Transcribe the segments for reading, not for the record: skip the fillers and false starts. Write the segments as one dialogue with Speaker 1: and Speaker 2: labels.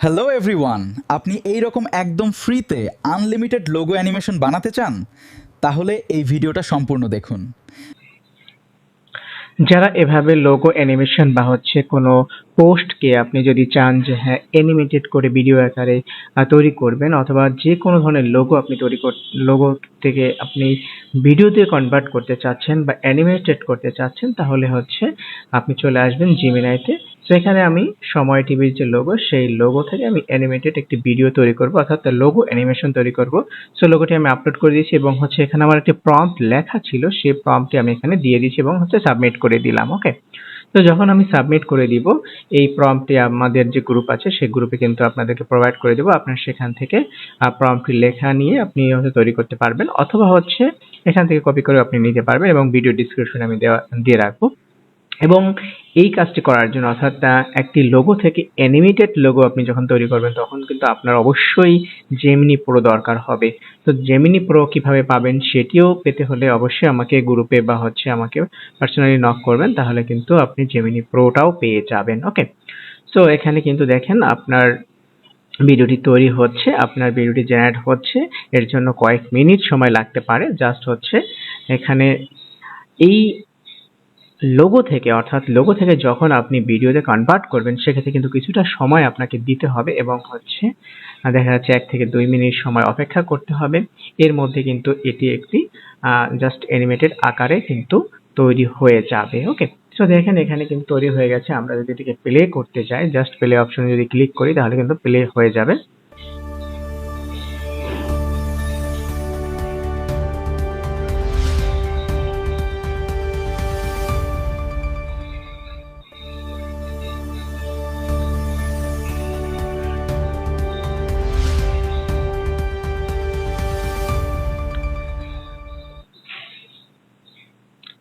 Speaker 1: Hello everyone, আপনি এই রকম একদম ফ্রিতে আনলিমিটেড লোগো অ্যানিমেশন বানাতে চান? তাহলে এই ভিডিওটা সম্পূর্ণ দেখুন।
Speaker 2: যারা এভাবে লোগো অ্যানিমেশন বা কোনো পোস্টকে আপনি যদি চান যে হ্যাঁ অ্যানিমেটেড করে ভিডিও আকারে তৈরি করবেন, অথবা যে কোনো ধরনের লোগো আপনি লোগো থেকে আপনি ভিডিওতে কনভার্ট করতে চাচ্ছেন বা অ্যানিমেটেড করতে চাচ্ছেন, তাহলে আপনি চলে আসবেন জিমিনাইতে। তো এখানে আমি সময় টিভির যে লোগো, সেই লোগো থেকে আমি অ্যানিমেটেড একটি ভিডিও তৈরি করব, অর্থাৎ লোগো অ্যানিমেশন তৈরি করব। সো লোগোটি আমি আপলোড করে দিয়েছি এবং এখানে আমার একটি প্রম্পট লেখা ছিল, সেই প্রম্পটটি আমি এখানে দিয়ে দিয়েছি এবং সাবমিট করে দিলাম। ওকে, তো যখন আমি সাবমিট করে দিব, এই প্রম্পটটি আমাদের যে গ্রুপ আছে সেই গ্রুপে কিন্তু আপনাদেরকে প্রোভাইড করে দেবো। আপনার সেখান থেকে প্রম্পটটি লেখা নিয়ে আপনি তৈরি করতে পারবেন, অথবা এখান থেকে কপি করে আপনি নিতে পারবেন এবং ভিডিও ডিসক্রিপশনে আমি দিয়ে রাখবো। এবং এই কাজটি করার জন্য, অর্থাৎ একটি লোগো থেকে অ্যানিমেটেড লোগো আপনি যখন তৈরি করবেন, তখন কিন্তু আপনার অবশ্যই জেমিনি প্রো দরকার হবে। তো জেমিনি প্রো কিভাবে পাবেন সেটিও পেতে হলে অবশ্যই আমাকে গ্রুপে বা আমাকে পার্সোনালি নক করবেন, তাহলে কিন্তু আপনি জেমিনি প্রোটাও পেয়ে যাবেন। ওকে, সো এখানে কিন্তু দেখেন আপনার ভিডিওটি তৈরি হচ্ছে, আপনার ভিডিওটি জেনারেট হচ্ছে। এর জন্য কয়েক মিনিট সময় লাগতে পারে। জাস্ট এখানে এই লোগো থেকে, অর্থাৎ লোগো থেকে যখন আপনি ভিডিওতে কনভার্ট করবেন, সেক্ষেত্রে কিন্তু কিছুটা সময় আপনাকে দিতে হবে এবং দেখা যাচ্ছে 1 থেকে 2 মিনিট সময় অপেক্ষা করতে হবে। এর মধ্যে কিন্তু এটি একটি জাস্ট অ্যানিমেটেড আকারে কিন্তু তৈরি হয়ে যাবে। ওকে, সো দেখেন এখানে কিন্তু তৈরি হয়ে গেছে। আমরা যদি এটিকে প্লে করতে চাই, জাস্ট প্লে অপশনে যদি ক্লিক করি, তাহলে কিন্তু প্লে হয়ে যাবে।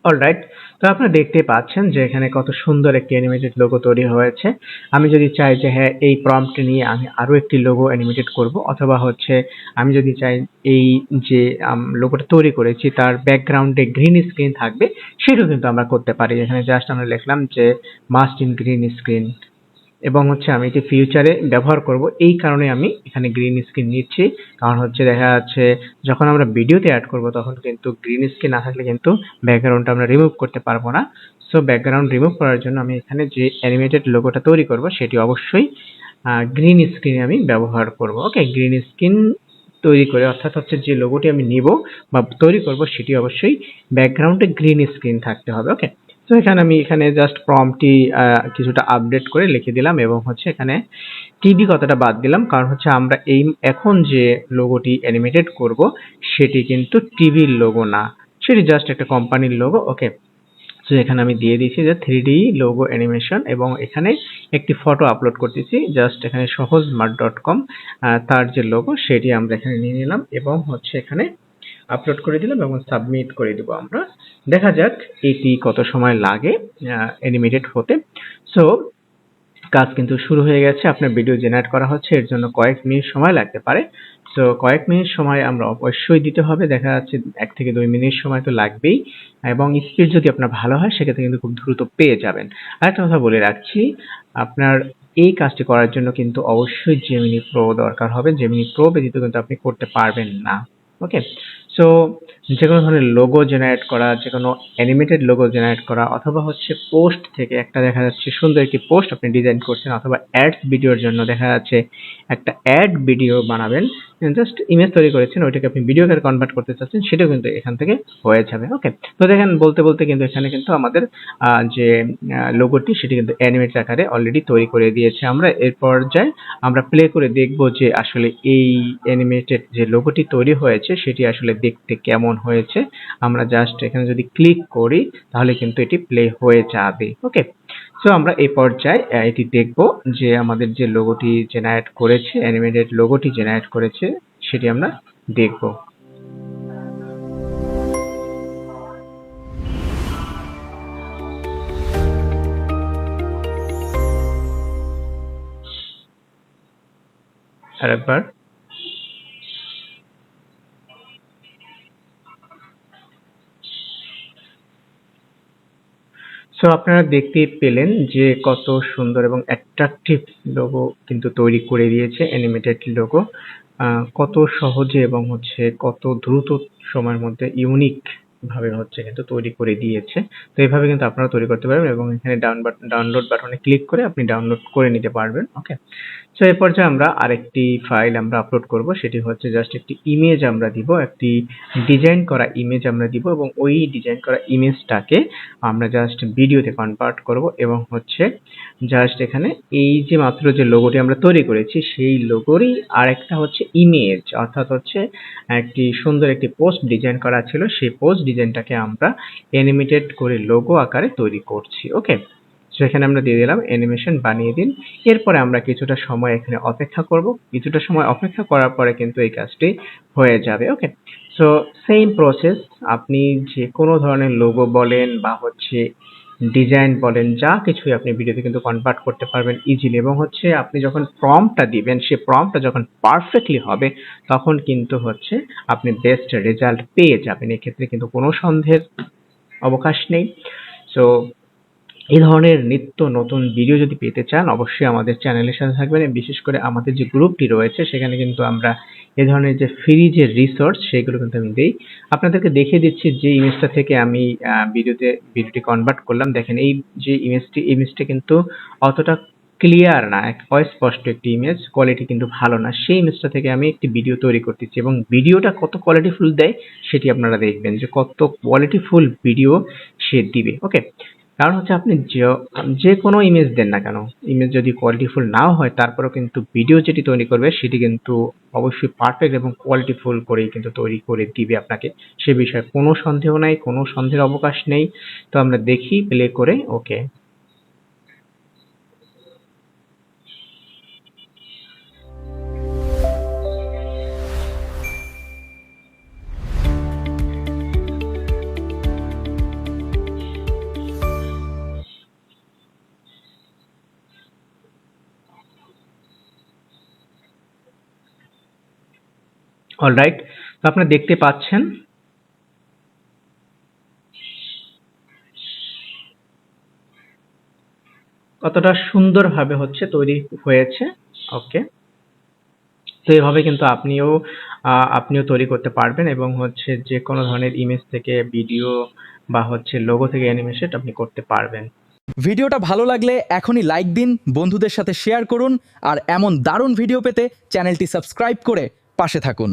Speaker 2: অলরাইট, তো আপনারা দেখতে পাচ্ছেন যে এখানে কত সুন্দর একটি অ্যানিমেটেড লোগো তৈরি হয়েছে। আমি যদি চাই যে হ্যাঁ এই প্রম্পট নিয়ে আমি আরো একটি লোগো অ্যানিমেটেড করব, অথবা আমি যদি চাই এই যে লোগোটা তৈরি করেছি তার ব্যাকগ্রাউন্ডে গ্রিন স্ক্রিন থাকবে, সেটাও কিন্তু আমরা করতে পারি। এখানে জাস্ট আমরা লিখলাম যে মাস্ট ইন গ্রিন স্ক্রিন, এবং আমি এটি ফিউচারে ব্যবহার করব, এই কারণে আমি এখানে গ্রিন স্ক্রিন নিচ্ছি। কারণ দেখা যাচ্ছে যখন আমরা ভিডিওতে অ্যাড করব, তখন কিন্তু গ্রিন স্ক্রিন না থাকলে কিন্তু ব্যাকগ্রাউন্ডটা আমরা রিমুভ করতে পারবো না। সো ব্যাকগ্রাউন্ড রিমুভ করার জন্য আমি এখানে যে অ্যানিমেটেড লোগোটা তৈরি করব, সেটি অবশ্যই গ্রিন স্ক্রিন আমি ব্যবহার করব। ওকে, গ্রিন স্ক্রিন তৈরি করে, অর্থাৎ যে লোগোটি আমি নিব বা তৈরি করব, সেটি অবশ্যই ব্যাকগ্রাউন্ডে গ্রিন স্ক্রিন থাকতে হবে। ওকে, তো আমি এখানে জাস্ট প্রম্পটটি কিছুটা আপডেট করে লিখে দিলাম এবং এখানে টিভি কথাটা বাদ দিলাম, কারণ আমরা এখন যে লোগোটি অ্যানিমেটেড করব, সেটি কিন্তু টিভির লোগো না, সেটি জাস্ট একটা কোম্পানির লোগো। ওকে, তো এখানে আমি দিয়ে দিয়েছি যে 3D লোগো অ্যানিমেশন, এবং এখানে একটি ফটো আপলোড করতেছি। জাস্ট এখানে সহজমার্ট.com তার যে লোগো, সেটি আমরা এখানে নিয়ে নিলাম এবং এখানে আপলোড করে দিলাম এবং সাবমিট করে দিব আমরা। দেখা যাক এটি কত সময় লাগে অ্যানিমেটেড হতে। সো কাজ কিন্তু শুরু হয়ে গেছে। আপনার ভিডিও জেনারেট করা হচ্ছে, এর জন্য কয়েক মিনিট সময় লাগতে পারে। সো কয়েক মিনিট সময় আমরা অবশ্যই দিতে হবে। দেখা যাচ্ছে 1 থেকে 2 মিনিট সময় তো লাগবেই, এবং স্পিড যদি আপনার ভালো হয়, সেক্ষেত্রে কিন্তু খুব দ্রুত পেয়ে যাবেন। আরেকটা কথা বলে রাখছি, আপনার এই কাজটি করার জন্য কিন্তু অবশ্যই জেমিনি প্রো দরকার হবে। জেমিনি প্রো ব্যতীত কিন্তু আপনি করতে পারবেন না। ওকে, সো যেকোনো ধরনের লোগো জেনারেট করা, যেকোনো অ্যানিমেটেড লোগো জেনারেট করা, অথবা পোস্ট থেকে একটা দেখা যাচ্ছে সুন্দর একটি পোস্ট আপনি ডিজাইন করছেন, অথবা অ্যাডস ভিডিওর জন্য দেখা যাচ্ছে একটা অ্যাড ভিডিও বানাবেন, জাস্ট ইমেজ তৈরি করেছেন, ওইটাকে আপনি ভিডিও আকারে কনভার্ট করতে চাচ্ছেন, সেটাও কিন্তু এখান থেকে হয়ে যাবে। ওকে, তো দেখেন বলতে বলতে কিন্তু এখানে কিন্তু আমাদের যে লোগোটি, সেটি কিন্তু অ্যানিমেটেড আকারে অলরেডি তৈরি করে দিয়েছে। আমরা এর পর্যায়ে আমরা প্লে করে দেখব যে আসলে এই অ্যানিমেটেড যে লোগোটি তৈরি হয়েছে, সেটি আসলে দেখতে কেমন হয়েছে। আমরা জাস্ট এখানে যদি ক্লিক করি, তাহলে কিন্তু এটি প্লে হয়ে যাবে। ওকে, সো আমরা এই পর্যায়ে এটি দেখব যে আমাদের যে লোগোটি জেনারেট করেছে, অ্যানিমেটেড লোগোটি জেনারেট করেছে, সেটি আমরা দেখব। আরেকবার। সো আপনারা দেখতেই পেলেন যে কত সুন্দর এবং অ্যাট্রাকটিভ লোগো কিন্তু তৈরি করে দিয়েছে অ্যানিমেটেড লোগো। কত সহজে এবং হচ্ছে কত দ্রুত সময়ের মধ্যে ইউনিক ভাবে হচ্ছে কিন্তু তৈরি করে দিয়েছে। তো এভাবে কিন্তু আপনারা তৈরি করতে পারবেন এবং এখানে ডাউনলোড বাটনে ক্লিক করে আপনি ডাউনলোড করে নিতে পারবেন। ওকে। সো এই পর্যায়ে আমরা আরেকটি ফাইল আমরা আপলোড করব, সেটি হচ্ছে জাস্ট একটি ইমেজ আমরা দিব, একটি ডিজাইন করা ইমেজ আমরা দিব এবং ওই ডিজাইন করা ইমেজটাকে আমরা জাস্ট ভিডিওতে কনভার্ট করব এবং হচ্ছে জাস্ট এখানে এই যে মাত্র যে লোগোটি আমরা তৈরি করেছি সেই লোগোরই আরেকটা হচ্ছে ইমেজ, অর্থাৎ হচ্ছে একটি সুন্দর একটি পোস্ট ডিজাইন করা ছিল, সেই পোস্ট ডিজাইনটাকে আমরা অ্যানিমেটেড করে লোগো আকারে তৈরি করছি। ওকে। সো এখানে আমরা দিয়ে দিলাম অ্যানিমেশন বানিয়ে দিন। এরপরে আমরা কিছুটা সময় এখানে অপেক্ষা করব, কিছুটা সময় অপেক্ষা করার পরে কিন্তু এই কাজটি হয়ে যাবে। ওকে। সো সেম প্রসেস, আপনি যে কোনো ধরনের লোগো বলেন বা হচ্ছে ডিজাইন বলেন, যা কিছুই আপনি ভিডিওতে কিন্তু কনভার্ট করতে পারবেন ইজিলি এবং হচ্ছে আপনি যখন প্রম্পটটা দিবেন সেই প্রম্পটটা যখন পারফেক্টলি হবে তখন কিন্তু হচ্ছে আপনি বেস্ট রেজাল্ট পেয়ে যাবেন। এক্ষেত্রে কিন্তু কোনো সন্দেহের অবকাশ নেই। সো এই ধরনের নিত্য নতুন ভিডিও যদি পেতে চান অবশ্যই আমাদের চ্যানেলের সাথে থাকবেন। বিশেষ করে আমাদের যে গ্রুপটি রয়েছে সেখানে কিন্তু আমরা এ ধরনের যে ফ্রি যে রিসোর্স সেগুলো কিন্তু আমি দেই। আপনাদেরকে দেখিয়ে দিচ্ছি যে ইমেজটা থেকে আমি ভিডিওটি কনভার্ট করলাম। দেখেন এই যে ইমেজটি কিন্তু অতটা ক্লিয়ার না, অস্পষ্ট একটি ইমেজ, কোয়ালিটি কিন্তু ভালো না। সেই ইমেজটা থেকে আমি একটি ভিডিও তৈরি করতেছি এবং ভিডিওটা কত কোয়ালিটিফুল দেয় সেটি আপনারা দেখবেন যে কত কোয়ালিটিফুল ভিডিও সে দিবে। ওকে। কারণ হচ্ছে আপনি যে কোনো ইমেজ দেন না কেন, ইমেজ যদি কোয়ালিটিফুল নাও হয় তারপরেও কিন্তু ভিডিও যেটি তৈরি করবে সেটি কিন্তু অবশ্যই পারফেক্ট এবং কোয়ালিটিফুল করেই কিন্তু তৈরি করে দিবে আপনাকে। সে বিষয়ে কোনো সন্দেহ নাই, কোনো সন্দেহের অবকাশ নেই। তো আমরা দেখি প্লে করে। ওকে। অলরাইট। তো আপনারা দেখতে পাচ্ছেন কতটা সুন্দরভাবে হচ্ছে তৈরি হয়েছে। ওকে। তো এভাবে কিন্তু আপনিও তৈরি করতে পারবেন এবং হচ্ছে যে কোনো ধরনের ইমেজ থেকে ভিডিও বা হচ্ছে লোগো থেকে অ্যানিমেশন আপনি করতে পারবেন।
Speaker 1: ভিডিওটা ভালো লাগলে এখনই লাইক দিন, বন্ধুদের সাথে শেয়ার করুন আর এমন দারুণ ভিডিও পেতে চ্যানেলটি সাবস্ক্রাইব করে পাশে থাকুন।